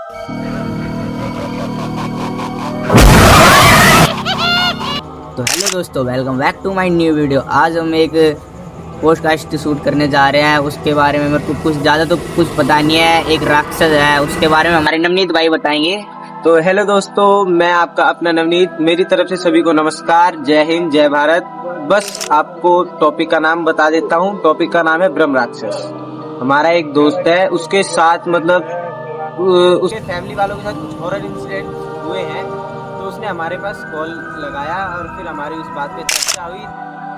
तो हेलो दोस्तों, welcome back to my new video. आज हम एक पॉडकास्ट शूट करने जा रहे हैं। उसके बारे में मेरे को कुछ ज़्यादा तो कुछ पता नहीं है। एक राक्षस है, उसके बारे में हमारे नवनीत भाई बताएंगे। तो हेलो दोस्तों, मैं आपका अपना नवनीत। मेरी तरफ से सभी को नमस्कार, जय हिंद, जय भारत। बस आपको टॉपिक का नाम बता देता हूँ। टॉपिक का नाम है ब्रह्म राक्षस। हमारा एक दोस्त है, उसके साथ उसके फैमिली वालों के साथ कुछ हॉरर इंसिडेंट हुए हैं। तो उसने हमारे पास कॉल लगाया और फिर हमारी उस बात पे चर्चा हुई।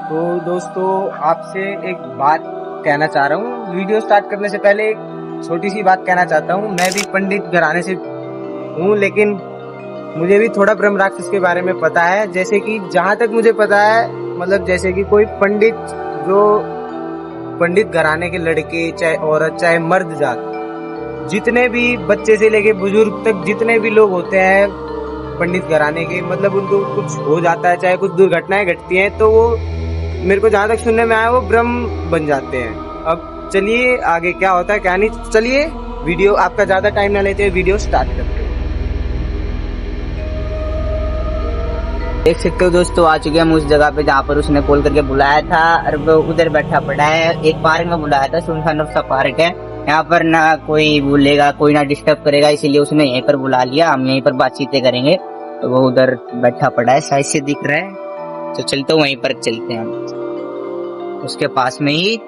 तो दोस्तों, आपसे एक बात कहना चाह रहा हूँ। वीडियो स्टार्ट करने से पहले एक छोटी सी बात कहना चाहता हूँ। मैं भी पंडित घराने से हूँ, लेकिन मुझे भी थोड़ा ब्रह्म राक्षस के बारे में पता है। जैसे कि जहाँ तक मुझे पता है, मतलब जैसे कि कोई पंडित, जो पंडित घराने के लड़के, चाहे औरत, चाहे मर्द जात, जितने भी बच्चे से लेके बुजुर्ग तक जितने भी लोग होते हैं पंडित घराने के, मतलब उनको कुछ हो जाता है, चाहे कुछ दुर्घटनाएं घटती हैं, तो वो मेरे को जहाँ तक सुनने में आया वो ब्रह्म बन जाते हैं। अब चलिए आगे क्या होता है क्या नहीं, चलिए वीडियो, आपका ज्यादा टाइम ना लेते हुए वीडियो स्टार्ट करते हैं। देख सकते हो दोस्तों, आ चुके हम उस जगह पे जहाँ पर उसने कॉल करके बुलाया था, और वो उधर बैठा पड़ा है। एक पार्क में बुलाया था, सुनसान सा पार्क है। यहाँ पर ना कोई बोलेगा, कोई ना डिस्टर्ब करेगा, इसीलिए उसने यहीं पर बुला लिया। हम यहीं पर बातचीतें करेंगे। तो वो उधर बैठा पड़ा है, शायद से दिख रहा है। तो चलते वहीं पर चलते हैं, उसके पास में ही।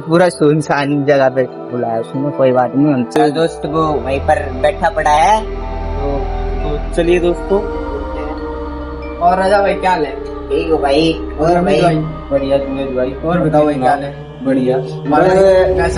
पूरा सुनसान जगह पे बुलाया उसने, कोई बात नहीं। हम दोस्त वो वहीं पर बैठा पड़ा है। तो चलिए दोस्तों। और राजा भाई क्या हाल है? ठीक हो भाई? और भाई बढ़िया। सुनेश भाई और बताओ भाई क्या हाल है? बढ़िया।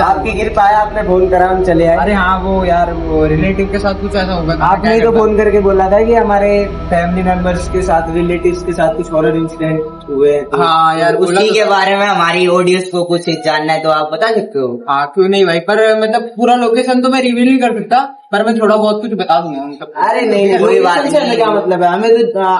आपकी कृपा है, आपने फोन करा, हम चले आए। अरे हाँ, वो यार वो रिलेटिव के साथ कुछ ऐसा होगा। आपने ही तो फोन करके बोला था कि हमारे फैमिली मेंबर्स के साथ, रिलेटिव्स के साथ कुछ हॉरर इंसिडेंट हुए हैं। तो हाँ यार, उसी के बारे में हमारी ऑडियंस को कुछ जानना है, तो आप बता सकते हो? हाँ क्यों नहीं भाई, पर मतलब पूरा लोकेशन तो मैं रिवील नहीं कर सकता, पर मैं थोड़ा बहुत कुछ बता दूंगा उन सब। अरे नहीं, कोई बात नहीं। क्या मतलब है,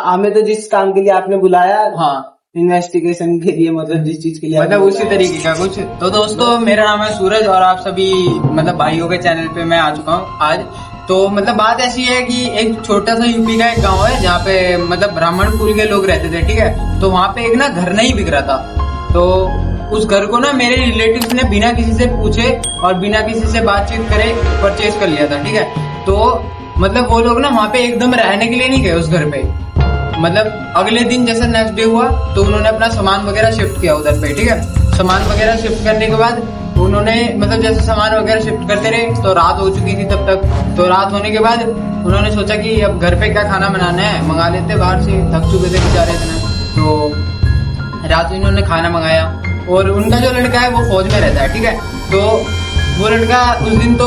हमें तो जिस काम के लिए आपने बुलाया, हाँ इन्वेस्टिगेशन के लिए, मतलब जिस चीज के लिए, मतलब उसी तरीके का कुछ। तो दोस्तों, मेरा नाम है सूरज और आप सभी मतलब भाइयों के चैनल पे मैं आ चुका हूँ आज। तो मतलब बात ऐसी है कि एक छोटा सा यूपी का एक गांव है जहाँ पे मतलब ब्राह्मण कुल के लोग रहते थे, ठीक है। तो वहाँ पे एक ना घर नहीं बिक रहा था। तो उस घर को ना मेरे रिलेटिव्स ने बिना किसी से पूछे और बिना किसी से बातचीत करे परचेज कर लिया था, ठीक है। तो मतलब वो लोग ना वहाँ पे एकदम रहने के लिए नहीं गए उस घर पे। मतलब अगले दिन जैसे नेक्स्ट डे हुआ तो उन्होंने अपना सामान वगैरह शिफ्ट किया उधर पे, ठीक है। सामान वगैरह शिफ्ट करने के बाद उन्होंने मतलब जैसे सामान वगैरह शिफ्ट करते रहे, तो रात हो चुकी थी तब तक। तो रात होने के बाद उन्होंने सोचा कि अब घर पे क्या खाना बनाना है, मंगा लेते बाहर से, थक चुके थे बेचारे इतने। तो रात में इन्होंने खाना मंगाया। और उनका जो लड़का है वो फौज में रहता है, ठीक है। तो वो लड़का उस दिन तो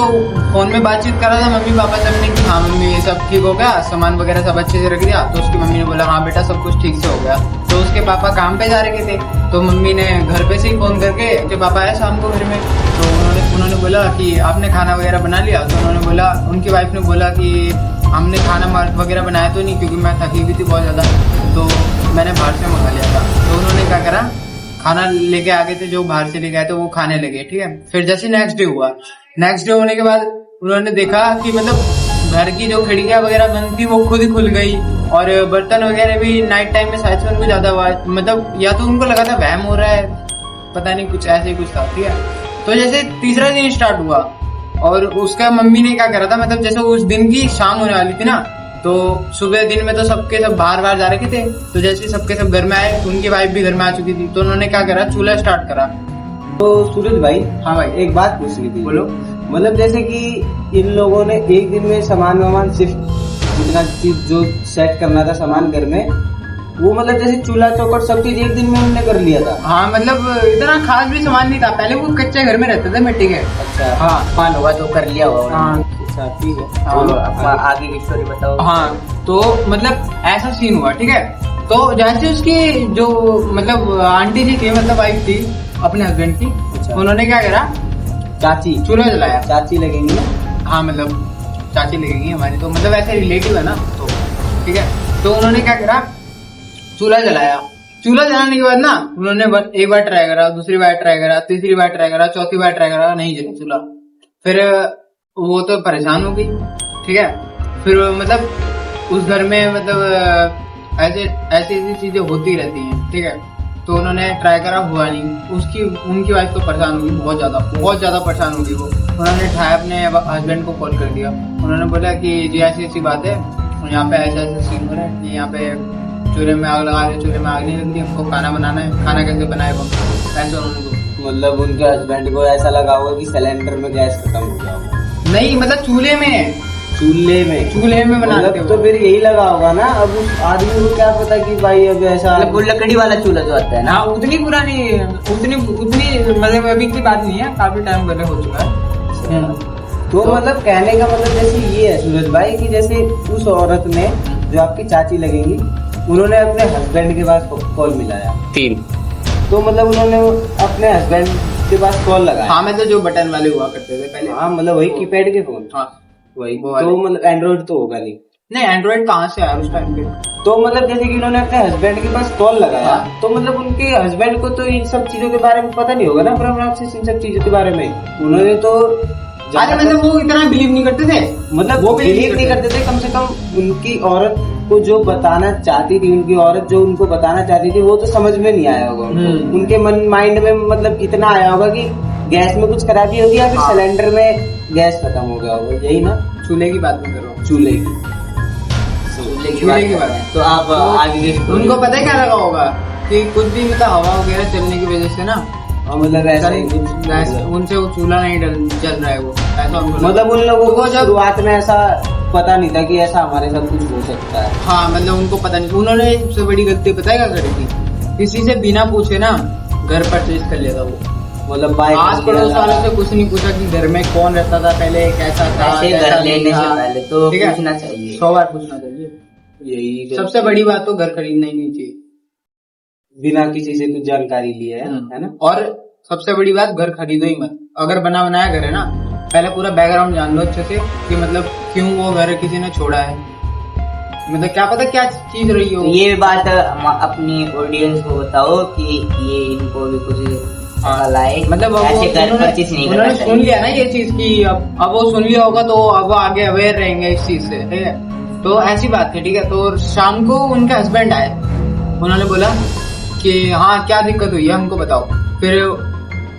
फोन में बातचीत कर रहा था मम्मी पापा से अपने कि हाँ मम्मी ये सब ठीक हो गया, सामान वगैरह सब अच्छे से रख दिया। तो उसकी मम्मी ने बोला हाँ बेटा सब कुछ ठीक से हो गया। तो उसके पापा काम पे जा रहे थे, तो मम्मी ने घर पे से ही फोन करके कि पापा आए शाम को घर में। तो उन्होंने बोला कि आपने खाना वगैरह बना लिया? तो उन्होंने बोला, उनकी वाइफ ने बोला कि हमने खाना वगैरह बनाया तो नहीं, क्योंकि मैं थकी हुई थी बहुत ज्यादा, तो मैंने बाहर से मंगा लिया था। तो उन्होंने क्या करा, खाना लेके आ गए थे, जो बाहर से लेके आए थे वो खाने लगे, ठीक है। फिर जैसे नेक्स्ट डे हुआ, नेक्स्ट डे होने के बाद उन्होंने देखा कि मतलब घर की जो खिड़कियां वगैरह बंद थी वो खुद ही खुल गई, और बर्तन वगैरह भी नाइट टाइम में शायद से उनको ज्यादा हुआ, मतलब या तो उनको लगा था वहम हो रहा है, पता नहीं, कुछ ऐसे ही कुछ था, ठीक है। तो जैसे तीसरा दिन स्टार्ट हुआ और उसका मम्मी ने क्या करा था, मतलब जैसे उस दिन की शाम होने वाली थी ना, तो सुबह दिन में तो सबके सब बाहर जा रखे थे। तो जैसे सबके सब घर में आए, उनकी वाइफ भी घर में आ चुकी थी। तो उन्होंने क्या करा, चूल्हा स्टार्ट करा। तो सूरज भाई, हाँ भाई, एक बात पूछ रही थी। बोलो। मतलब जैसे कि इन लोगों ने एक दिन में सामान शिफ्ट, जितना चीज जो सेट करना था सामान घर में, वो मतलब जैसे चूल्हा चौकट सब चीज एक दिन में उन्होंने कर लिया था। हाँ मतलब इतना खास भी सामान नहीं था, पहले वो कच्चे घर में रहते थे मिट्टी के। अच्छा, हाँ मान होगा तो कर लिया होगा। हाँ अच्छा ठीक है, हाँ। बोलो आगे की स्टोरी बताओ। हाँ तो मतलब ऐसा सीन हुआ, ठीक है। तो जैसे उसकी जो मतलब आंटी जी थी, मतलब वाइफ थी अपने हस्बैंड की, अच्छा। उन्होंने क्या करा, चाची, चूल्हा जलाया। चाची लगेंगी ना? हाँ मतलब चाची लगेगी हमारी, तो मतलब ऐसे रिलेटिव है ना, तो ठीक है। तो उन्होंने क्या करा, चूल्हा जलाया। चूल्हा जलाने के बाद ना उन्होंने एक बार ट्राई करा, दूसरी बार ट्राई करा, तीसरी बार ट्राई करा, चौथी बार ट्राई करा, नहीं जला चूल्हा। फिर वो तो परेशान हो गई, ठीक है। फिर मतलब उस घर में मतलब ऐसी ऐसी चीजें होती रहती हैं, ठीक है। तो उन्होंने ट्राई करा, हुआ नहीं। उनकी वाइफ तो परेशान होगी, बहुत ज्यादा परेशान होगी वो। उन्होंने अपने हस्बैंड को कॉल कर दिया। उन्होंने बोला कि जी ऐसी ऐसी बात है, यहाँ पे ऐसा ऐसा सीन हो रहा है कि यहाँ पे चूल्हे में आग लगा रहे, चूल्हे में आग नहीं लगती, हमको खाना बनाना है, खाना कैसे बनाए वो, ऐसा उन्होंने। मतलब उनके हस्बैंड को ऐसा लगा होगा कि सिलेंडर में गैस खत्म हो गया होगा। नहीं, मतलब चूल्हे में बनाते हो तो फिर यही लगा होगा ना। अब उस आदमी को क्या पता कि भाई अब ऐसा मतलब वो लकड़ी वाला चूल्हा जो आता है ना, हाँ, उतनी पुरानी उतनी मतलब अभी की बात नहीं है, काफी टाइम पहले हो चुका है। तो मतलब कहने का मतलब जैसे ये है सूरज भाई कि जैसे उस औरत ने, जो आपकी चाची लगेंगी, उन्होंने अपने हस्बैंड के पास कॉल मिलाया 3। तो मतलब उन्होंने अपने हस्बैंड के पास कॉल लगाया। हाँ, मतलब जो बटन वाले हुआ करते थे पहले। हाँ, मतलब वही कीपैड के फोन। हाँ, वही तो मतलब एंड्रॉइड तो होगा नहीं। एंड्रॉइड कहाँ से आया उस टाइम पे। तो मतलब जैसे कि उन्होंने अपने हस्बैंड के पास कॉल लगाया, तो मतलब उनके हस्बैंड को तो इन सब चीजों के बारे में पता नहीं होगा ना, ब्रह्मराक्षस इन सब चीजों के बारे में। उन्होंने तो अरे मतलब वो इतना बिलीव नहीं करते थे, मतलब वो बिलीव नहीं करते थे। कम से कम उनकी औरत को जो बताना चाहती थी, उनकी औरत जो उनको बताना चाहती थी, वो तो समझ में नहीं आया होगा उनको। उनके माइंड में मतलब इतना आया होगा कि गैस में कुछ खराबी होगी या फिर सिलेंडर में गैस खत्म हो गया होगा, यही ना। चूल्हे की बात नहीं कर रहा हूँ, चूल्हे की बात है। तो आप आगे उनको पता है क्या लगा होगा कि कुछ भी मतलब हवा वगैरह चलने की वजह से ना, मतलब ऐसा ही उनसे वो चूल्हा नहीं चल रहा है वो, ऐसा मतलब उन लोगों को शुरुआत में ऐसा पता नहीं था कि ऐसा हमारे साथ कुछ हो सकता है। हाँ, मतलब उनको पता नहीं। उन्होंने सबसे बड़ी गलती पता है क्या करी थी, किसी से बिना पूछे ना घर परचेज कर लिया था वो। मतलब आस पड़ोस वालों से कुछ नहीं पूछा कि घर में कौन रहता था पहले, कैसा था, घर लेने से पहले तो पूछना चाहिए, 100 बार पूछना चाहिए। यही सबसे बड़ी बात तो घर खरीदना ही नहीं चाहिए बिना किसी से कुछ जानकारी लिए, है ना। और सबसे बड़ी बात, घर खरीदो ही मत। अगर बना बनाया घर है ना, पहले पूरा बैकग्राउंड जान लो अच्छे से कि मतलब क्यों वो घर किसी ने छोड़ा है, मतलब क्या पता क्या चीज रही हो। ये बात अपनी ऑडियंस को बताओ कि ये इनको भी कुछ लाए, मतलब ऐसे घर परचेज नहीं करना चाहिए। सुन लिया ना ये चीज की, अब वो सुन लिया होगा तो अब आगे अवेयर रहेंगे इस चीज से, ठीक है। तो ऐसी बात है, ठीक है। तो शाम को उनके हस्बैंड आए, उन्होंने बोला कि हाँ क्या दिक्कत हुई है हमको बताओ। फिर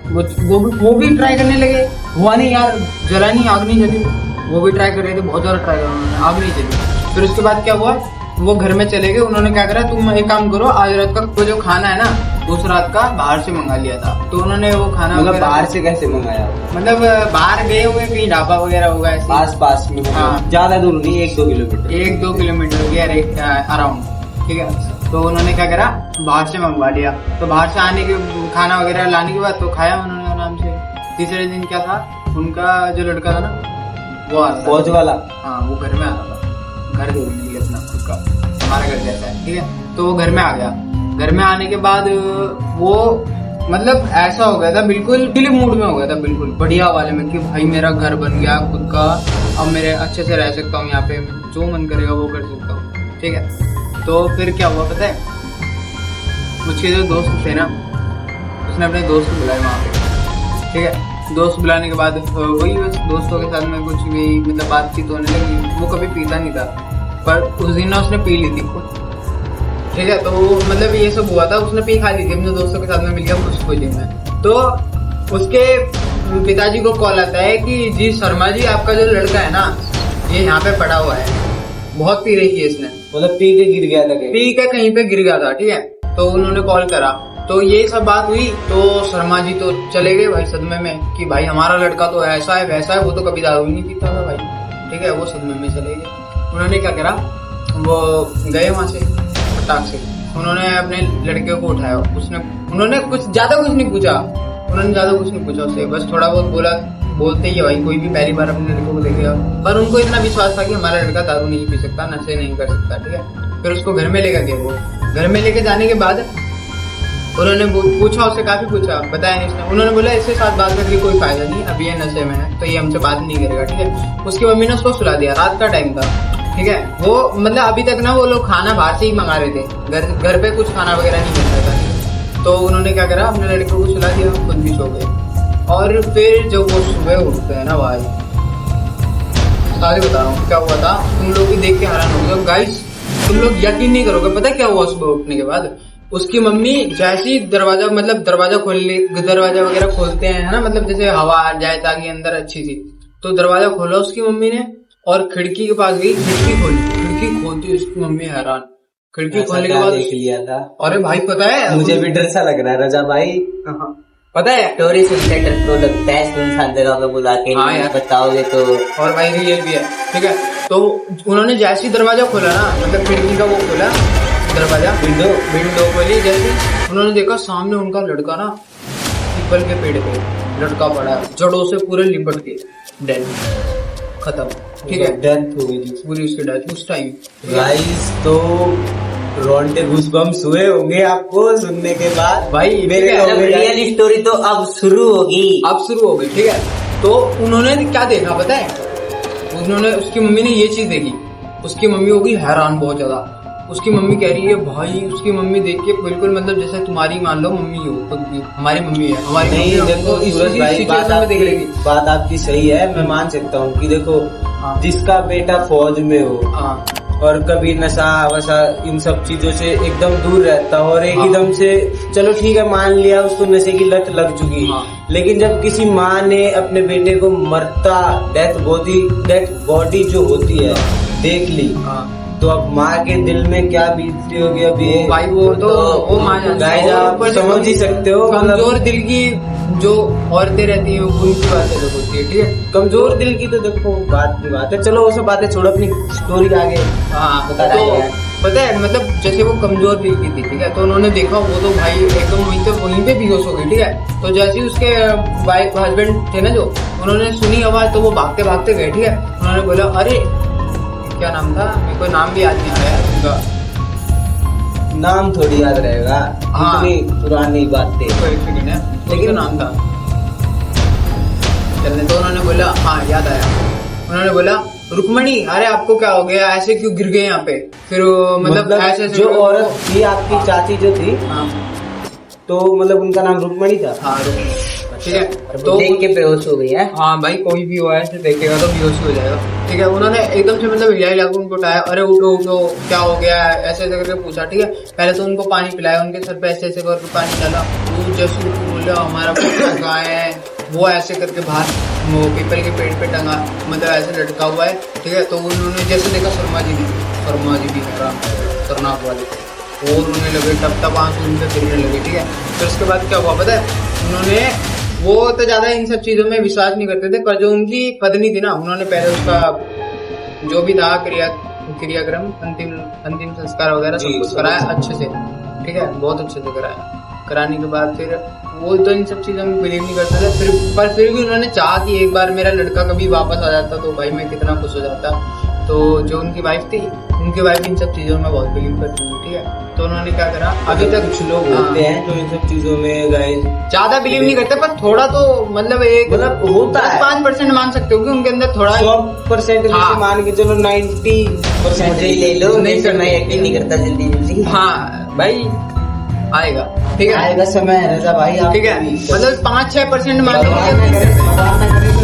वो भी ट्राई करने लगे, हुआ नहीं यार, जला नहीं, आग नहीं जली। वो भी ट्राई कर रहे थे, बहुत ज्यादा ट्राई कर रहे थे, आग नहीं जली। फिर उसके बाद क्या हुआ, वो घर में चले गए। उन्होंने क्या करा, तुम एक काम करो, आज रात का जो खाना है ना, उस रात का बाहर से मंगा लिया था। तो उन्होंने वो खाना मतलब बाहर से कैसे मंगाया, मतलब बाहर गए हुए कहीं ढाबा वगैरह होगा ऐसे आस पास में, हाँ, ज्यादा दूर नहीं, 1-2 किलोमीटर, 1-2 किलोमीटर के अराउंड, ठीक है। तो उन्होंने क्या करा, बाहर से मंगवा लिया। तो बाहर से आने के खाना वगैरह लाने के बाद तो खाया उन्होंने आराम से। तीसरे दिन क्या था, उनका जो लड़का था ना, वो आ रहा फौज वाला, हाँ, वो घर में आ रहा था, घर देखने के लिए अपना खुद का, हमारा घर जैसा है, ठीक है। तो वो घर में आ गया। घर में आने के बाद वो मतलब ऐसा हो गया था, बिल्कुल फिल्म मूड में हो गया था, बिल्कुल बढ़िया वाले में कि भाई मेरा घर बन गया खुद का, अब मेरे अच्छे से रह सकता हूँ यहाँ पे, जो मन करेगा वो कर सकता हूँ, ठीक है। तो फिर क्या हुआ पता है, उसके जो दोस्त थे ना, उसने अपने दोस्त को बुलाया वहाँ पे, ठीक है। दोस्त बुलाने के बाद वही दोस्तों के साथ में कुछ भी मतलब बातचीत होने लगी। वो कभी पीता नहीं था, पर उस दिन ना उसने पी ली थी, ठीक है। तो मतलब ये सब हुआ था, उसने पी खा ली थी, अपने दोस्तों के साथ में मिल गया कुछ खोली में। तो उसके पिताजी को कॉल आता है कि जी शर्मा जी, आपका जो लड़का है ना, ये यहाँ पे पड़ा हुआ है, बहुत पी रही थी इसने, मतलब पी के गिर गया था, पी के कहीं पे गिर गया था, ठीक है। तो उन्होंने कॉल करा, तो ये सब बात हुई। तो शर्मा जी तो चले गए भाई सदमे में कि भाई हमारा लड़का तो ऐसा है वैसा है, वो तो कभी दारू ही नहीं पीता था भाई, ठीक है। वो सदमे में चले गए। उन्होंने क्या करा, वो गए वहां से फटाक से, उन्होंने अपने लड़के को उठाया। उन्होंने कुछ ज्यादा कुछ नहीं पूछा उससे, बस थोड़ा बहुत बोला, बोलते ही भाई कोई भी पहली बार अपने लड़के को देखेगा, पर उनको इतना विश्वास था कि हमारा लड़का दारू नहीं पी सकता, नशे नहीं कर सकता, ठीक है। फिर उसको घर में लेकर गए। वो घर में लेके जाने के बाद उन्होंने पूछा, उससे काफी पूछा, बताया नहीं उसने। उन्होंने बोला इससे साथ बात करके कोई फायदा नहीं, अभी ये नशे में है तो ये हमसे बात नहीं करेगा, ठीक है। उसकी मम्मी ने उसको सुला दिया, रात का टाइम था, ठीक है। वो मतलब अभी तक ना वो लोग खाना बाहर से ही मंगा रहे थे, घर पे कुछ खाना वगैरह नहीं मिलता था। तो उन्होंने क्या करा, अपने लड़के को सुला दिया, खुद भी सो गए, और फिर जब वो सुबह उठते हैं ना भाई, सारी बता रहा हूँ क्या हुआ था, तुम लोग भी देख के हैरान हो गए गाइस, तुम लोग यकीन नहीं करोगे। पता है क्या हुआ सुबह उठने के बाद? उसकी मम्मी जैसे ही दरवाजा दरवाजा दरवाजा वगैरह खोलते हैं, है ना, मतलब जैसे हवा आ जाए ताकि अंदर अच्छी सी, तो दरवाजा खोला उसकी मम्मी ने और खिड़की के पास गई, खिड़की खोलती उसकी मम्मी हैरान। खिड़की खोलने के बाद देख लिया था। अरे भाई पता है, मुझे भी डर सा लग रहा है रजा भाई। पता है स्टोरी सुनते डर तो लगता है, सुनसान जगह पे बुला के हाँ यार। बताओगे तो। और भाई रियल भी है, ठीक है। तो उन्होंने जैसे ही दरवाजा खोला ना, मतलब खिड़की का वो खोला दरवाजा, विंडो खोली, जैसे उन्होंने देखा सामने उनका लड़का ना पीपल के पेड़ पे लड़का पड़ा है, जड़ों से पूरे लिपट के डेड, खत्म, ठीक है, डेथ हो गई पूरी उसकी डेथ उस टाइम। गाइस। तो रोंटे गूज़बम्प्स हुए होंगे आपको सुनने के बाद भाई मेरे ठीक है, होंगे guys। रियल स्टोरी तो अब शुरू होगी। अब शुरू हो गई, ठीक है। तो उन्होंने क्या देखा पता है, उन्होंने, उसकी मम्मी ने ये चीज देखी, उसकी मम्मी हो गई हैरान बहुत ज्यादा। उसकी मम्मी कह रही है भाई, उसकी मम्मी देख के बिल्कुल मतलब जैसे तुम्हारी मान लो मम्मी हो, तो हमारी मम्मी है, हमारी नहीं मम्मी देखो इस सूरज भाई, सिचुएशन में देख रही थी। बात आपकी सही है, मैं मान सकता हूँ कि देखो हाँ। जिसका बेटा फौज में हो हाँ और कभी नशा वशा इन सब चीजों से एकदम दूर रहता हो और एक हाँ। एकदम से चलो ठीक है मान लिया उसको नशे की लत लग चुकी, हाँ। लेकिन जब किसी माँ ने अपने बेटे को मरता डेथ बॉडी जो होती है देख ली, हाँ तो अब माँ के दिल में क्या बीतती होगी अभी ये भाई, वो तो वो मान जाती गाइस है। आप ऊपर से समझ ही सकते हो, कमजोर दिल की जो औरतें रहती हैं उनकी बातें जो होती है, ठीक है। कमजोर दिल की तो देखो बात की बात है, चलो वो सब बातें छोड़ो, अपनी स्टोरी आगे हाँ बता तो रहे हैं। पता है मतलब जैसे वो कमजोर दिल की थी, ठीक है, तो उन्होंने देखा वो तो भाई एकदम वहीं पे बेहोश हो गई, ठीक है। तो जैसे ही उसके वाइफ हस्बैंड थे ना जो, उन्होंने सुनी आवाज तो वो भागते भागते गए, ठीक है। उन्होंने बोला अरे क्या नाम था, मेरे को नाम भी याद नहीं आया उनका, नाम थोड़ी याद रहेगा, हाँ। इतनी पुरानी बातें। तो एक सेकंड है, लेकिन- लेकिन नाम था चलने। तो उन्होंने बोला हाँ याद आया, उन्होंने बोला रुक्मणी अरे आपको क्या हो गया, ऐसे क्यों गिर गए यहाँ पे। फिर वो मतलब ऐसे जो औरत थी आपकी चाची जो थी, हाँ तो मतलब उनका नाम रुक्मणी था। हाँ रुक्मणी, ठीक है। तो देख के बेहोश हो गई है। हाँ भाई कोई भी हुआ है देखेगा तो बेहोश हो जाएगा, ठीक है। उन्होंने एकदम से मतलब हिला के उनको उठाया, अरे उठो उठो क्या हो गया है, ऐसे ऐसे करके पूछा, ठीक है। पहले तो उनको पानी पिलाया, उनके सर पे ऐसे ऐसे करके पानी डाला, वो जैसे बोला हमारा पुत्र कहाँ है, वो ऐसे करके बाहर वो पीपल के पेड़ पे टंगा, मतलब ऐसे लटका हुआ है, ठीक है। तो उन्होंने जैसे देखा शर्मा जी भी हैरान खतरनाक वाले, और उन्हें लगे टप टप आंसू उनके गिरने लगे, ठीक है। फिर उसके बाद क्या हुआ पता है, उन्होंने वो तो ज्यादा इन सब चीजों में विश्वास नहीं करते थे, पर जो उनकी पत्नी थी ना, उन्होंने पहले उसका जो भी था क्रियाक्रम अंतिम संस्कार वगैरह सब कुछ कराया अच्छे से, ठीक है, बहुत अच्छे से कराया। कराने के बाद फिर वो तो इन सब चीजों में बिलीव नहीं करते थे, फिर भी उन्होंने चाहा कि एक बार मेरा लड़का कभी वापस आ जाता तो भाई मैं कितना खुश हो जाता। तो जो उनकी वाइफ थी, उनकी वाइफ इन सब चीजों में बहुत बिलीव करती थी, ठीक है। तो उन्होंने क्या करा, अभी तक कुछ लोग होते हैं जो इन सब चीजों में गाइस ज्यादा बिलीव नहीं करते, पर थोड़ा तो मतलब एक मतलब होता है 5% मान सकते हो कि उनके अंदर थोड़ा 100% हाँ। मान के चलो 90% मुझे ही ले लो, नहीं नहीं तो मैं करते। यकीन नहीं करता जल्दी जल्दी। हाँ भाई आएगा, ठीक है, आएगा समय रजा भाई, आप ठीक है, मतलब 5-6% मान भगवान ना करे लो। तो